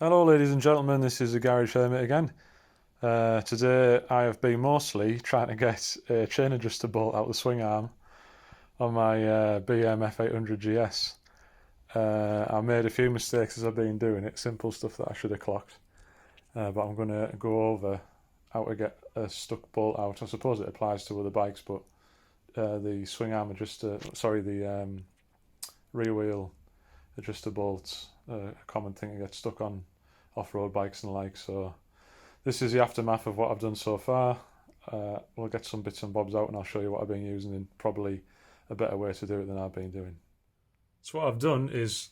Hello ladies and gentlemen, this is the Garage Hermit again. Today I have been mostly trying to get a chain adjuster bolt out the swing arm on my BMW F800 GS. I made a few mistakes as I've been doing it, simple stuff that I should have clocked. But I'm going to go over how to get a stuck bolt out. I suppose it applies to other bikes, but the swing arm adjuster, the rear wheel adjuster bolts, a common thing to get stuck on off-road bikes and the like. So this is the aftermath of what I've done so far. We'll get some bits and bobs out and I'll show you what I've been using and probably a better way to do it than I've been doing. So what I've done is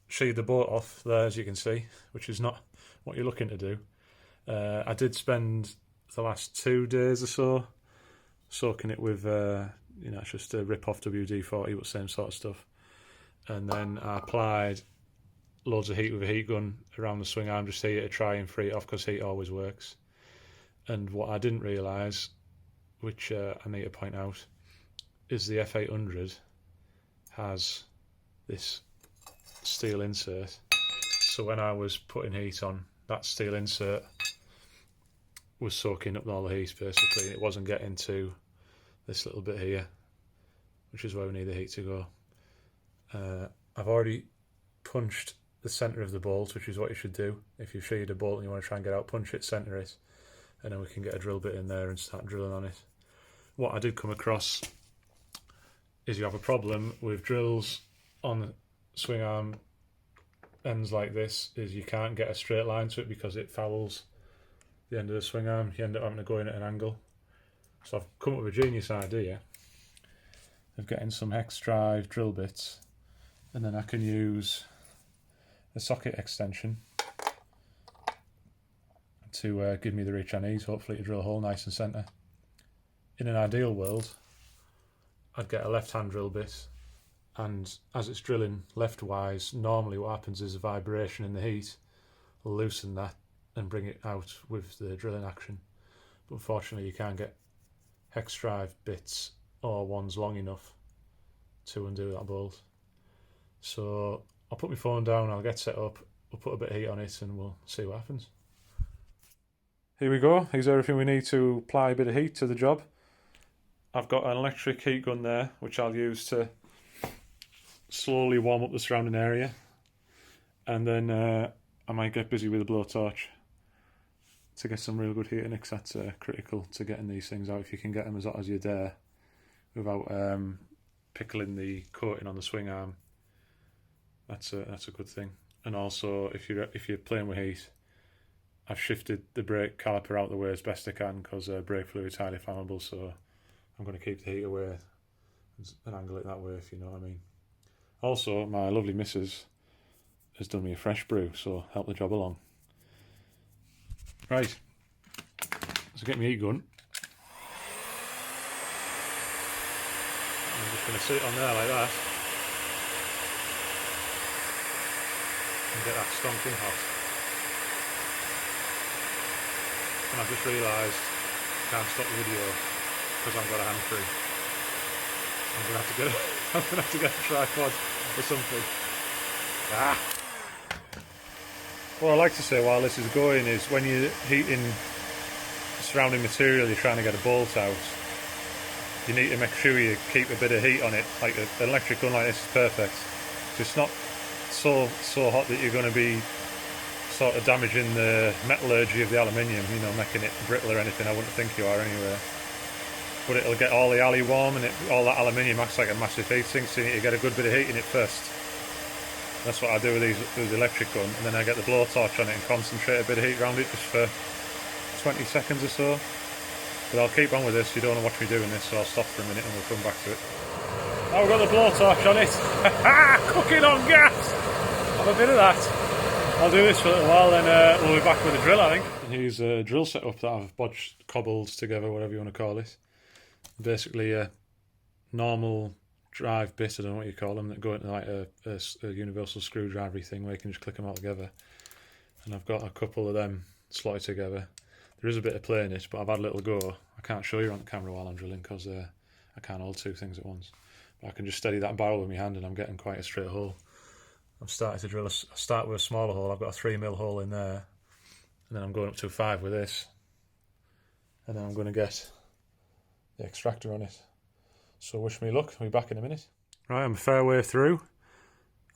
sheathe the bolt off there, as you can see, which is not what you're looking to do. I did spend the last 2 days or so soaking it with it's just a rip-off WD-40, but same sort of stuff. And then I applied loads of heat with a heat gun around the swing arm just here to try and free it off, because heat always works. And what I didn't realise, which I need to point out, is the F800 has this steel insert. So when I was putting heat on, that steel insert was soaking up all the heat basically, and it wasn't getting to this little bit here, which is where we need the heat to go. I've already punched the centre of the bolt, which is what you should do. If you sheathed a bolt and you want to try and get out, punch it, centre it, and then we can get a drill bit in there and start drilling on it. What I did come across is you have a problem with drills on swing arm ends like this, is you can't get a straight line to it because it fouls the end of the swing arm. You end up having to go in at an angle. So I've come up with a genius idea of getting some hex drive drill bits, and then I can use a socket extension to give me the reach I need, hopefully to drill a hole nice and centre. In an ideal world, I'd get a left hand drill bit, and as it's drilling leftwise, normally what happens is a vibration in the heat will loosen that and bring it out with the drilling action. But unfortunately you can't get hex drive bits or ones long enough to undo that bolt. So I'll put my phone down, I'll get set up, we'll put a bit of heat on it and we'll see what happens. Here we go, here's everything we need to apply a bit of heat to the job. I've got an electric heat gun there, which I'll use to slowly warm up the surrounding area. And then I might get busy with a blowtorch to get some real good heat in it, 'cause that's critical to getting these things out. If you can get them as hot as you dare without pickling the coating on the swing arm, that's a good thing. And also, if you're playing with heat, I've shifted the brake caliper out the way as best I can, because brake fluid is highly flammable. So I'm going to keep the heat away and angle it that way, if you know what I mean. Also, my lovely missus has done me a fresh brew, so help the job along. Right, so get my heat gun. I'm just going to sit it on there like that and get that stonking hot. And I've just realised I can't stop the video because I've got a hand free. I'm going to have to get a tripod or something. What I like to say while this is going is, when you're heating surrounding material you're trying to get a bolt out, you need to make sure you keep a bit of heat on it. Like an electric gun like this is perfect. It's not so hot that you're going to be sort of damaging the metallurgy of the aluminium, making it brittle or anything. I wouldn't think you are anyway. But it'll get all the alley warm, and all that aluminium acts like a massive heat sink, so you need to get a good bit of heat in it first. That's what I do with the electric gun, and then I get the blowtorch on it and concentrate a bit of heat around it just for 20 seconds or so. But I'll keep on with this, you don't want to watch me doing this, so I'll stop for a minute and we'll come back to it. Now we've got the blowtorch on it. Cooking on gas! Have a bit of that. I'll do this for a little while, then we'll be back with a drill, I think. And here's a drill setup that I've cobbled together, whatever you want to call it. Basically a normal drive bit, I don't know what you call them, that go into like a universal screwdriver thing where you can just click them all together. And I've got a couple of them slotted together. There is a bit of play in it, but I've had a little go. I can't show you on the camera while I'm drilling because I can't hold two things at once. But I can just steady that barrel with my hand and I'm getting quite a straight hole. I'm starting to drill. I start with a smaller hole. I've got a 3mm hole in there, and then I'm going up to 5 with this, and then I'm going to get the extractor on it. So wish me luck. I'll be back in a minute. Right, I'm a fair way through.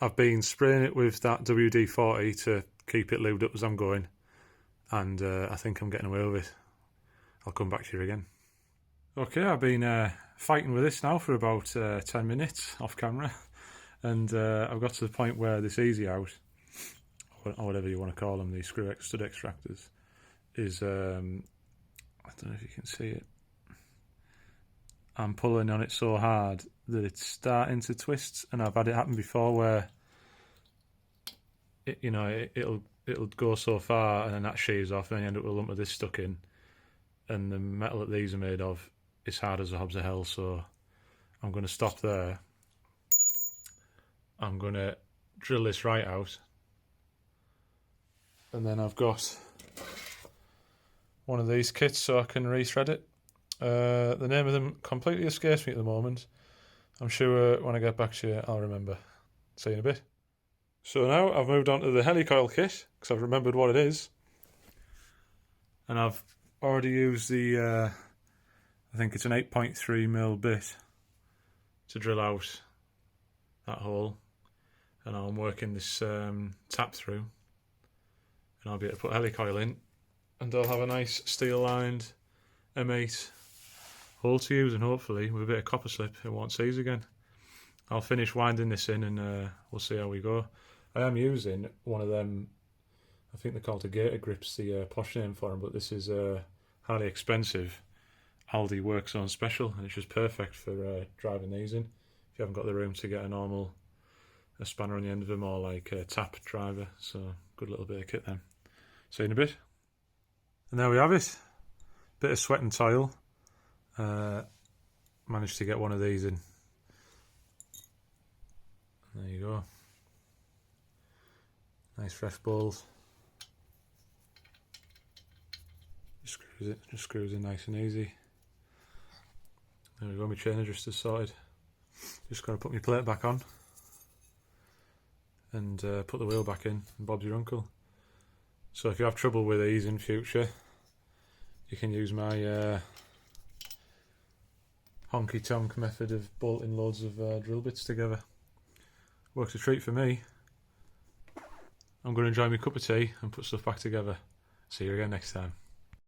I've been spraying it with that WD-40 to keep it lubed up as I'm going, and I think I'm getting away with it. I'll come back to you again. Okay, I've been fighting with this now for about 10 minutes off camera, and I've got to the point where this easy out, or whatever you want to call them, these stud extractors, is, I don't know if you can see it, I'm pulling on it so hard that it's starting to twist, and I've had it happen before where it'll go so far and then that sheaves off, and then you end up with a lump of this stuck in, and the metal that these are made of is hard as a hobs of hell. So I'm going to stop there. I'm going to drill this right out, and then I've got one of these kits so I can rethread it. The name of them completely escapes me at the moment. I'm sure when I get back to you I'll remember. See you in a bit. So now I've moved on to the helicoil kit because I've remembered what it is, and I've already used the I think it's an 8.3mm bit to drill out that hole, and I'm working this tap through, and I'll be able to put helicoil in, and I'll have a nice steel lined M8 hole to use, and hopefully with a bit of copper slip it won't seize again. I'll finish winding this in, and we'll see how we go. I am using one of them, I think they're called the Gator grips, the posh name for them, but this is highly expensive Aldi Work Zone special, and it's just perfect for driving these in if you haven't got the room to get a spanner on the end of them, or like a tap driver. So good little bit of kit then. See you in a bit. And there we have it. Bit of sweat and toil. Managed to get one of these in. There you go. Nice fresh balls. Just screws in nice and easy. There we go, my chain adjuster's sorted. Just got to put my plate back on and put the wheel back in, and Bob's your uncle. So if you have trouble with these in future, you can use my honky tonk method of bolting loads of drill bits together. Works a treat for me. I'm going to enjoy my cup of tea and put stuff back together. See you again next time.